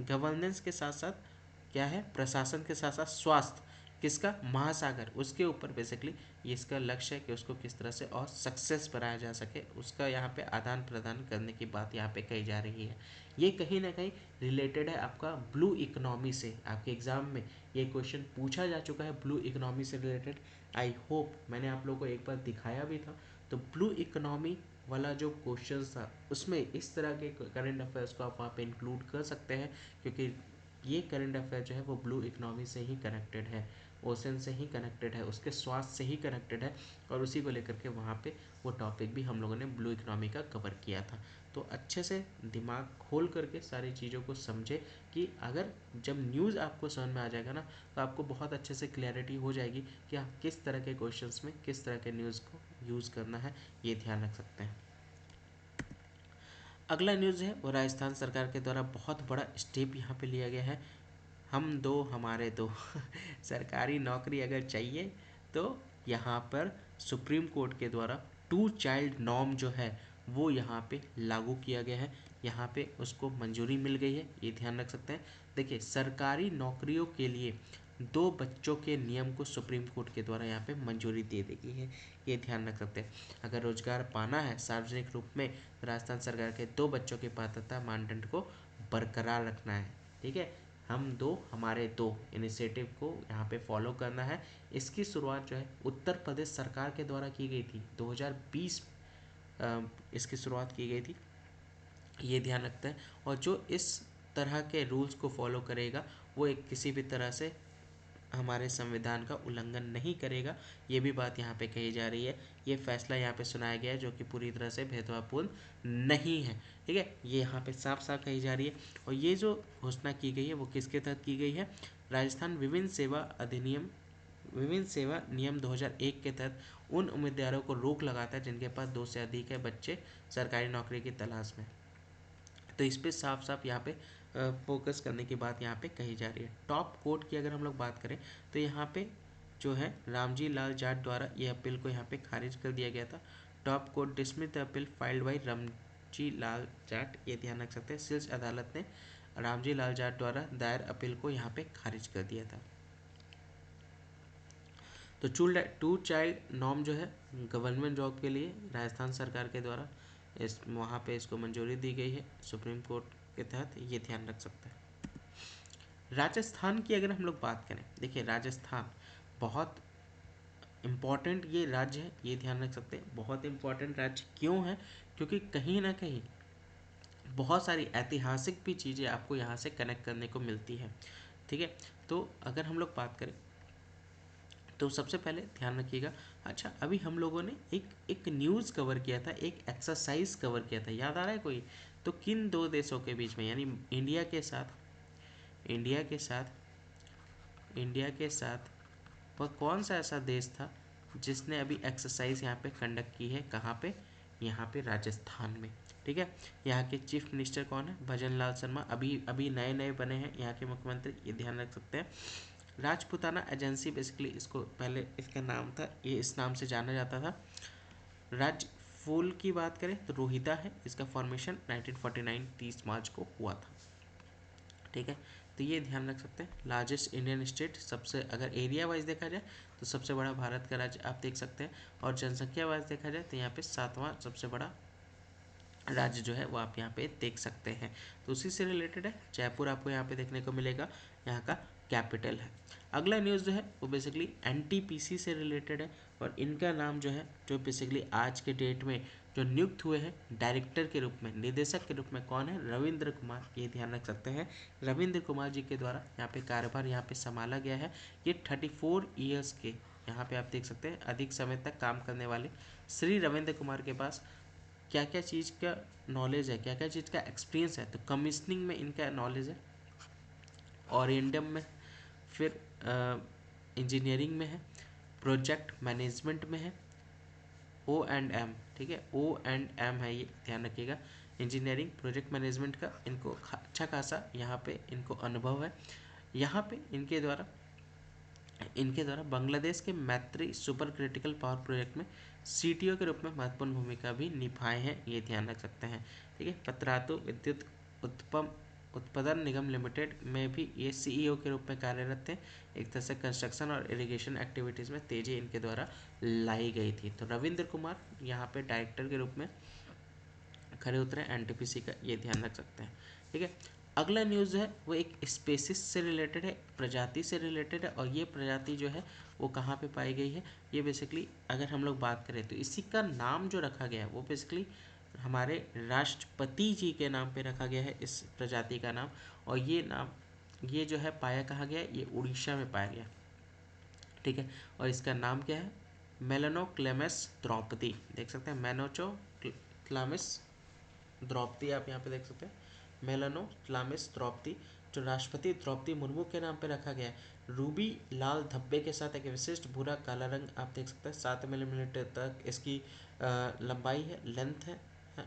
गवर्नेंस के साथ साथ क्या है, प्रशासन के साथ साथ स्वास्थ्य किसका, महासागर, उसके ऊपर बेसिकली ये इसका लक्ष्य है कि उसको किस तरह से और सक्सेस बनाया जा सके, उसका यहाँ पे आदान प्रदान करने की बात यहाँ पे कही जा रही है। ये कहीं ना कहीं रिलेटेड है आपका ब्लू इकोनॉमी से। आपके एग्जाम में ये क्वेश्चन पूछा जा चुका है ब्लू इकोनॉमी से रिलेटेड। आई होप मैंने आप लोगों को एक बार दिखाया भी था। तो ब्लू इकोनॉमी वाला जो क्वेश्चन था उसमें इस तरह के करंट अफेयर्स को आप वहाँ पे इंक्लूड कर सकते हैं, क्योंकि ये करंट अफेयर जो है वो ब्लू इकोनॉमी से ही कनेक्टेड है, ओशन से ही कनेक्टेड है, उसके स्वास्थ्य से ही कनेक्टेड है। और उसी को लेकर के वहाँ पे वो टॉपिक भी हम लोगों ने ब्लू इकोनॉमी का कवर किया था। तो अच्छे से दिमाग खोल करके सारी चीज़ों को समझे कि अगर जब न्यूज़ आपको समझ में आ जाएगा ना तो आपको बहुत अच्छे से क्लैरिटी हो जाएगी कि आप किस तरह के क्वेश्चंस में किस तरह के न्यूज़ को यूज़ करना है, ये ध्यान रख सकते हैं। अगला न्यूज़ है वो राजस्थान सरकार के द्वारा बहुत बड़ा स्टेप यहाँ पे लिया गया है, हम दो हमारे दो सरकारी नौकरी अगर चाहिए तो यहाँ पर सुप्रीम कोर्ट के द्वारा 2 चाइल्ड नॉर्म जो है वो यहाँ पे लागू किया गया है, यहाँ पे उसको मंजूरी मिल गई है, ये ध्यान रख सकते हैं। देखिए सरकारी नौकरियों के लिए 2 बच्चों के नियम को सुप्रीम कोर्ट के द्वारा यहाँ पे मंजूरी दे देगी है, ये ध्यान रख सकते हैं। अगर रोजगार पाना है सार्वजनिक रूप में, राजस्थान सरकार के 2 बच्चों की पात्रता मानदंड को बरकरार रखना है। ठीक है, हम दो हमारे दो इनिशिएटिव को यहाँ पे फॉलो करना है। इसकी शुरुआत जो है उत्तर प्रदेश सरकार के द्वारा की गई थी, 2020 इसकी शुरुआत की गई थी, ये ध्यान रखते हैं। और जो इस तरह के रूल्स को फॉलो करेगा वो एक किसी भी तरह से हमारे संविधान का उल्लंघन नहीं करेगा, ये भी बात यहाँ पे कही जा रही है। ये फैसला यहाँ पे सुनाया गया है जो कि पूरी तरह से भेदभावपूर्ण नहीं है। ठीक है, ये यहाँ पे साफ साफ कही जा रही है। और ये जो घोषणा की गई है वो किसके तहत की गई है? राजस्थान विभिन्न सेवा नियम 2001 के तहत उन उम्मीदवारों को रोक लगाता है जिनके पास 2 से अधिक है बच्चे सरकारी नौकरी की तलाश में। तो इस पे साफ साफ यहाँ पे फोकस करने की बात यहाँ पे कही जा रही है। टॉप कोर्ट की अगर हम लोग बात करें तो यहाँ पे जो है रामजी लाल जाट द्वारा ये अपील को यहाँ पे खारिज कर दिया गया था। Top court dismiss the appeal filed by Ramji Lal Jat, ये ध्यान रख सकते हैं। शीर्ष अदालत ने रामजी लाल जाट द्वारा दायर अपील को यहाँ पे खारिज कर दिया था। तो टू चाइल्ड नॉर्म जो है गवर्नमेंट जॉब के लिए राजस्थान सरकार के द्वारा इस वहाँ पे इसको मंजूरी दी गई है सुप्रीम कोर्ट के तहत, ये ध्यान रख सकते हैं। राजस्थान की अगर हम लोग बात करें, देखिए राजस्थान बहुत इम्पॉर्टेंट ये राज्य है, ये ध्यान रख सकते हैं। बहुत इम्पॉर्टेंट राज्य क्यों है? क्योंकि कहीं ना कहीं बहुत सारी ऐतिहासिक भी चीज़ें आपको यहाँ से कनेक्ट करने को मिलती है। ठीक है, तो अगर हम लोग बात करें तो सबसे पहले ध्यान रखिएगा। अच्छा, अभी हम लोगों ने एक न्यूज़ कवर किया था, एक एक्सरसाइज कवर किया था, याद आ रहा है कोई? तो किन 2 देशों के बीच में, यानी इंडिया के साथ वह कौन सा ऐसा देश था जिसने अभी एक्सरसाइज यहाँ पे कंडक्ट की है? कहाँ पे? यहाँ पे राजस्थान में। ठीक है, यहाँ के चीफ मिनिस्टर कौन है? भजन लाल शर्मा, अभी नए नए बने हैं यहाँ के मुख्यमंत्री, ये ध्यान रख सकते हैं। राजपुताना एजेंसी, बेसिकली इसको पहले इसका नाम था, ये इस नाम से जाना जाता था। राज फूल की बात करें तो रोहिता है, इसका फॉर्मेशन 1949 30 मार्च को हुआ था। ठीक है, तो ये ध्यान रख सकते हैं। लार्जेस्ट इंडियन स्टेट, सबसे अगर एरिया वाइज देखा जाए तो सबसे बड़ा भारत का राज्य आप देख सकते हैं। और जनसंख्या वाइज देखा जाए तो यहाँ पे 7वां सबसे बड़ा राज्य जो है वो आप यहाँ पे देख सकते हैं। तो उसी से रिलेटेड है, जयपुर आपको यहाँ पे देखने को मिलेगा, यहाँ का कैपिटल है। अगला न्यूज़ जो है वो बेसिकली एनटीपीसी से रिलेटेड है। और इनका नाम जो है, जो बेसिकली आज के डेट में जो नियुक्त हुए हैं डायरेक्टर के रूप में, निदेशक के रूप में, कौन है? रविंद्र कुमार, ये ध्यान रख सकते हैं। रविंद्र कुमार जी के द्वारा यहाँ पे कार्यभार यहाँ पे संभाला गया है। ये 34 ईयर्स के यहाँ पे आप देख सकते हैं अधिक समय तक काम करने वाले श्री रविंद्र कुमार के पास क्या क्या चीज़ का नॉलेज है, क्या क्या चीज़ का एक्सपीरियंस है? तो कमीशनिंग में इनका नॉलेज है, ओरिएंटम में, फिर इंजीनियरिंग में है, प्रोजेक्ट मैनेजमेंट में है, O&M। ठीक है, O&M है, ये ध्यान रखिएगा। इंजीनियरिंग प्रोजेक्ट मैनेजमेंट का इनको अच्छा खासा यहाँ पे इनको अनुभव है। यहाँ पे इनके द्वारा बांग्लादेश के मैत्री सुपर क्रिटिकल पावर प्रोजेक्ट में सीटीओ के रूप में महत्वपूर्ण भूमिका भी निभाए हैं, ये ध्यान रख सकते हैं। ठीक है, पतरातु विद्युत उत्पादन निगम लिमिटेड में भी ये सीईओ के रूप में कार्यरत थे। एक तरह से कंस्ट्रक्शन और इरिगेशन एक्टिविटीज़ में तेजी इनके द्वारा लाई गई थी। तो रविंद्र कुमार यहाँ पे डायरेक्टर के रूप में खड़े उतरे एनटीपीसी का, ये ध्यान रख सकते हैं। ठीक है, अगला न्यूज़ है वो एक स्पेसिस से रिलेटेड है, प्रजाति से रिलेटेड है। और ये प्रजाति जो है वो कहाँ पे पाई गई है? ये बेसिकली अगर हम लोग बात करें तो इसी का नाम जो रखा गया है वो बेसिकली हमारे राष्ट्रपति जी के नाम पे रखा गया है इस प्रजाति का नाम। और ये जो है पाया कहाँ गया? ये उड़ीसा में पाया गया। ठीक है, और इसका नाम क्या है? मेलानोक्लेमस द्रौपदी, देख सकते हैं मेनोचोक्लेमस द्रौपदी, आप यहाँ पे देख सकते हैं मेलानोक्लेमस द्रौपदी, जो राष्ट्रपति द्रौपदी मुर्मू के नाम पे रखा गया है। रूबी लाल धब्बे के साथ एक विशिष्ट भूरा काला रंग आप देख सकते हैं। 7 मिलीमीटर तक इसकी लंबाई है, लेंथ है।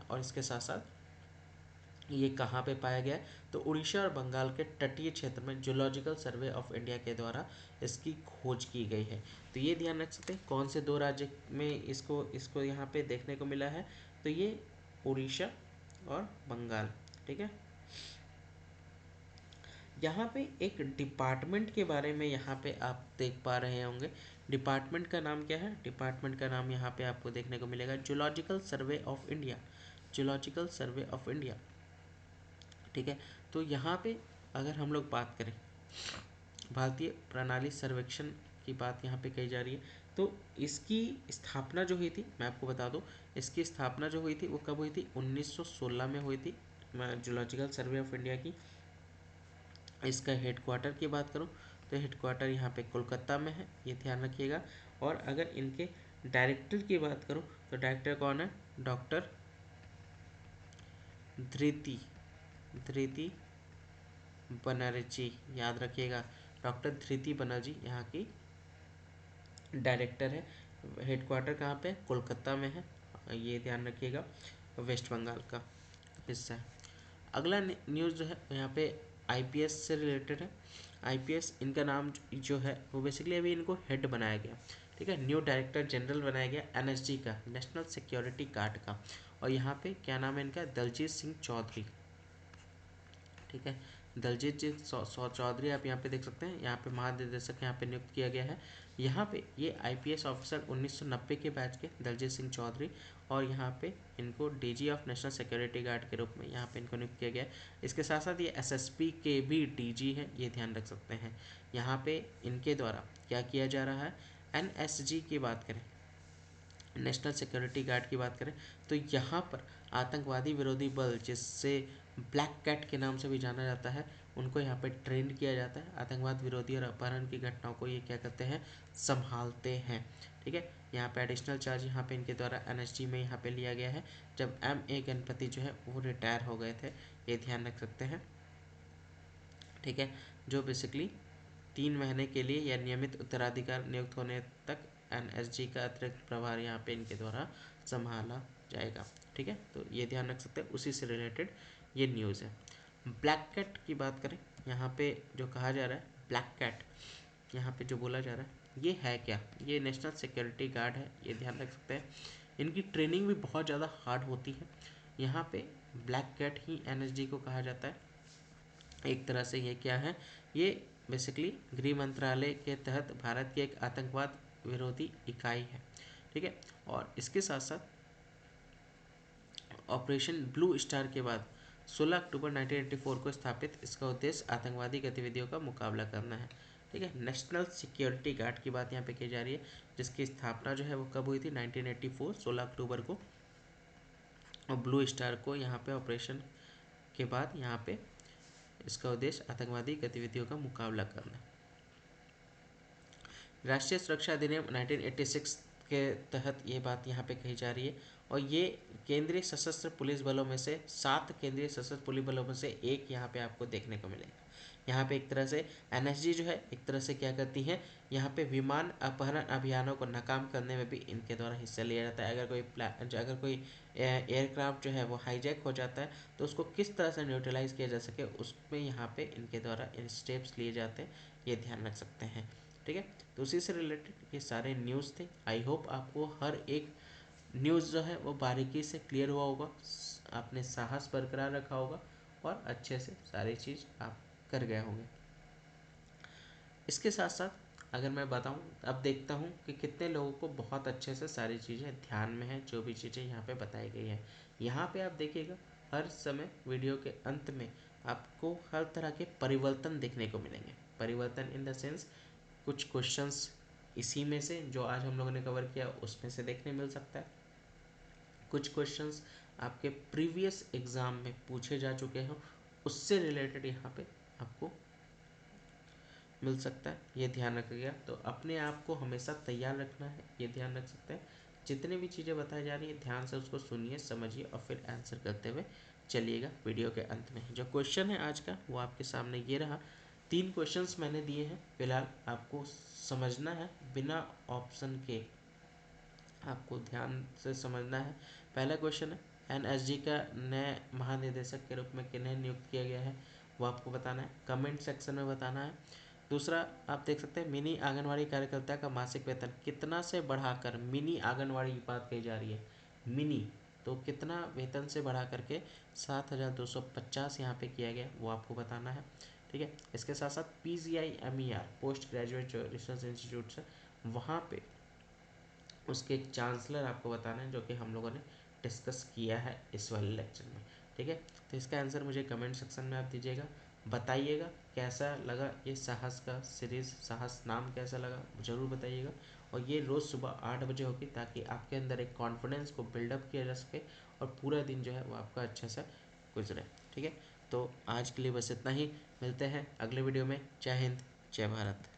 और इसके साथ साथ ये कहाँ पे पाया गया है? तो उड़ीसा और बंगाल के तटीय क्षेत्र में जूलॉजिकल सर्वे ऑफ इंडिया के द्वारा इसकी खोज की गई है। तो ये ध्यान रख सकते हैं कौन से 2 राज्य में इसको यहाँ पे देखने को मिला है? तो ये उड़ीसा और बंगाल। ठीक है, यहाँ पे एक डिपार्टमेंट के बारे में यहाँ पे आप देख पा रहे होंगे। डिपार्टमेंट का नाम क्या है? डिपार्टमेंट का नाम यहाँ पे आपको देखने को मिलेगा zoological survey of India. Zoological survey of India, ठीक है। तो यहाँ पे अगर हम लोग बात करें भारतीय प्रणाली सर्वेक्षण की बात यहाँ पे कही जा रही है, तो इसकी स्थापना जो हुई थी, मैं आपको बता दूं, इसकी स्थापना जो हुई थी वो कब हुई थी? 1916 में हुई थी, जूलॉजिकल सर्वे ऑफ इंडिया की। इसका हेडक्वार्टर की बात करूं तो हेडक्वार्टर यहाँ पे कोलकाता में है, ये ध्यान रखिएगा। और अगर इनके डायरेक्टर की बात करूं तो डायरेक्टर कौन है? डॉक्टर धृति धृति बनर्जी, याद रखिएगा, डॉक्टर धृति बनर्जी यहाँ की डायरेक्टर है। हेडक्वार्टर कहाँ पे? कोलकाता में है, ये ध्यान रखिएगा, वेस्ट बंगाल का हिस्सा है। अगला न्यूज़ जो है यहाँ पे आईपीएस से रिलेटेड है। आईपीएस इनका नाम जो है वो बेसिकली अभी इनको हेड बनाया गया, ठीक है, न्यू डायरेक्टर जनरल बनाया गया एनएसजी का, नेशनल सिक्योरिटी गार्ड का। और यहाँ पे क्या नाम है इनका? दलजीत सिंह चौधरी, ठीक है। दलजीत जी चौधरी आप यहाँ पे देख सकते हैं, यहाँ पे महानिदेशक यहाँ पे नियुक्त किया गया है। यहाँ पे ये आईपीएस ऑफिसर 1990 के बैच के दलजीत सिंह चौधरी, और यहाँ पे इनको DG of national security guard के रूप में यहाँ पे इनको नियुक्त किया गया है। इसके साथ साथ ये एसएसपी के भी डीजी हैं, ये ध्यान रख सकते हैं। यहाँ पे इनके द्वारा क्या किया जा रहा है? एनएसजी की बात करें, नेशनल सिक्योरिटी गार्ड की बात करें, तो यहाँ पर आतंकवादी विरोधी बल, जिससे ब्लैक कैट के नाम से भी जाना जाता है, उनको यहाँ पे ट्रेंड किया जाता है। आतंकवाद विरोधी और अपहरण की घटनाओं को ये क्या करते हैं? संभालते हैं, ठीक है। यहाँ पे एडिशनल चार्ज यहाँ पे इनके द्वारा एनएसजी में यहाँ पे लिया गया है, जब ए गणपति जो है वो रिटायर हो गए थे, ये ध्यान रख सकते हैं, ठीक है। जो बेसिकली 3 महीने के लिए या नियमित उत्तराधिकार नियुक्त होने तक एनएसजी का अतिरिक्त प्रभार यहाँ पे इनके द्वारा संभाला जाएगा, ठीक है। तो ये ध्यान रख सकते हैं, उसी से रिलेटेड ये न्यूज़ है। ब्लैक कैट की बात करें, यहाँ पे जो कहा जा रहा है ब्लैक कैट, यहाँ पे जो बोला जा रहा है ये है क्या? ये नेशनल सिक्योरिटी गार्ड है, ये ध्यान रख सकते हैं। इनकी ट्रेनिंग भी बहुत ज़्यादा हार्ड होती है। यहाँ पे ब्लैक कैट ही एनएसजी को कहा जाता है। एक तरह से ये क्या है? ये बेसिकली गृह मंत्रालय के तहत भारत की एक आतंकवाद विरोधी इकाई है, ठीक है। और इसके साथ साथ ऑपरेशन ब्लू स्टार के बाद 16 अक्टूबर 1984 को स्थापित इसका उद्देश्य आतंकवादी गतिविधियों का मुकाबला करना है, ठीक है। नेशनल सिक्योरिटी गार्ड की बात यहाँ पे की जा रही है, जिसकी स्थापना जो है वो कब हुई थी? 1984 16 अक्टूबर को। और ब्लू स्टार को यहाँ पे ऑपरेशन के बाद यहाँ पे इसका उद्देश्य आतंकवादी गतिविधियों का मुकाबला करना। राष्ट्रीय सुरक्षा अधिनियम 1986 के तहत ये बात यहाँ पे कही जा रही है, और ये केंद्रीय सशस्त्र पुलिस बलों में से 7 केंद्रीय सशस्त्र पुलिस बलों में से एक यहाँ पे आपको देखने को मिलेगा। यहाँ पे एक तरह से एनएसजी जो है एक तरह से क्या करती है, यहाँ पे विमान अपहरण अभियानों को नाकाम करने में भी इनके द्वारा हिस्सा लिया जाता है। अगर कोई एयरक्राफ्ट जो है वो हाईजैक हो जाता है, तो उसको किस तरह से न्यूट्रलाइज किया जा सके, उसमें यहाँ पे इनके द्वारा इन स्टेप्स लिए जाते हैं, ये ध्यान रख सकते हैं, ठीक है। तो उसी से रिलेटेड ये सारे न्यूज़ थे। आई होप आपको हर एक न्यूज़ जो है वो बारीकी से क्लियर हुआ होगा, आपने साहस बरकरार रखा होगा, और अच्छे से सारी चीज़ आप कर गए होंगे। इसके साथ साथ अगर मैं बताऊं, अब देखता हूं कि कितने लोगों को बहुत अच्छे से सारी चीज़ें ध्यान में है, जो भी चीज़ें यहाँ पे बताई गई है। यहाँ पे आप देखिएगा हर समय वीडियो के अंत में आपको हर तरह के परिवर्तन देखने को मिलेंगे। परिवर्तन इन द सेंस, कुछ क्वेश्चंस इसी में से जो आज हम लोगों ने कवर किया उसमें से देखने मिल सकता है। कुछ क्वेश्चंस आपके प्रीवियस एग्ज़ाम में पूछे जा चुके हों, उससे रिलेटेड यहाँ पे आपको मिल सकता है, ये ध्यान रखिएगा। तो अपने आप को हमेशा तैयार रखना है, ये ध्यान रख सकते हैं। जितनी भी चीज़ें बताई जा रही है ध्यान से उसको सुनिए, समझिए, और फिर आंसर करते हुए चलिएगा वीडियो के अंत में। जो क्वेश्चन है आज का वो आपके सामने ये रहा। 3 क्वेश्चंस मैंने दिए हैं, फिलहाल आपको समझना है बिना ऑप्शन के, आपको ध्यान से समझना है। पहला क्वेश्चन है एनएसजी का नए महानिदेशक के रूप में किन्हें नियुक्त किया गया है, वो आपको बताना है, कमेंट सेक्शन में बताना है। दूसरा आप देख सकते हैं मिनी आंगनवाड़ी कार्यकर्ता का मासिक वेतन कितना से बढ़ाकर, मिनी आंगनवाड़ी की बात कही जा रही है, मिनी तो कितना वेतन से बढ़ा करके 7,250 यहाँ पे किया गया, वो आपको बताना है, ठीक है। इसके साथ साथ PGIMER पोस्ट ग्रेजुएट जो रिसर्च इंस्टीट्यूट्स है वहाँ पे उसके एक चांसलर आपको बताना है, जो कि हम लोगों ने डिस्कस किया है इस वाले लेक्चर में, ठीक है। तो इसका आंसर मुझे कमेंट सेक्शन में आप दीजिएगा, बताइएगा कैसा लगा ये साहस का सीरीज़, साहस नाम कैसा लगा ज़रूर बताइएगा। और ये रोज़ सुबह 8 बजे होगी, ताकि आपके अंदर एक कॉन्फिडेंस को बिल्डअप किया जा सके और पूरा दिन जो है वो आपका अच्छा सा गुजरे, ठीक है। तो आज के लिए बस इतना ही, मिलते हैं अगले वीडियो में। जय हिंद, जय भारत।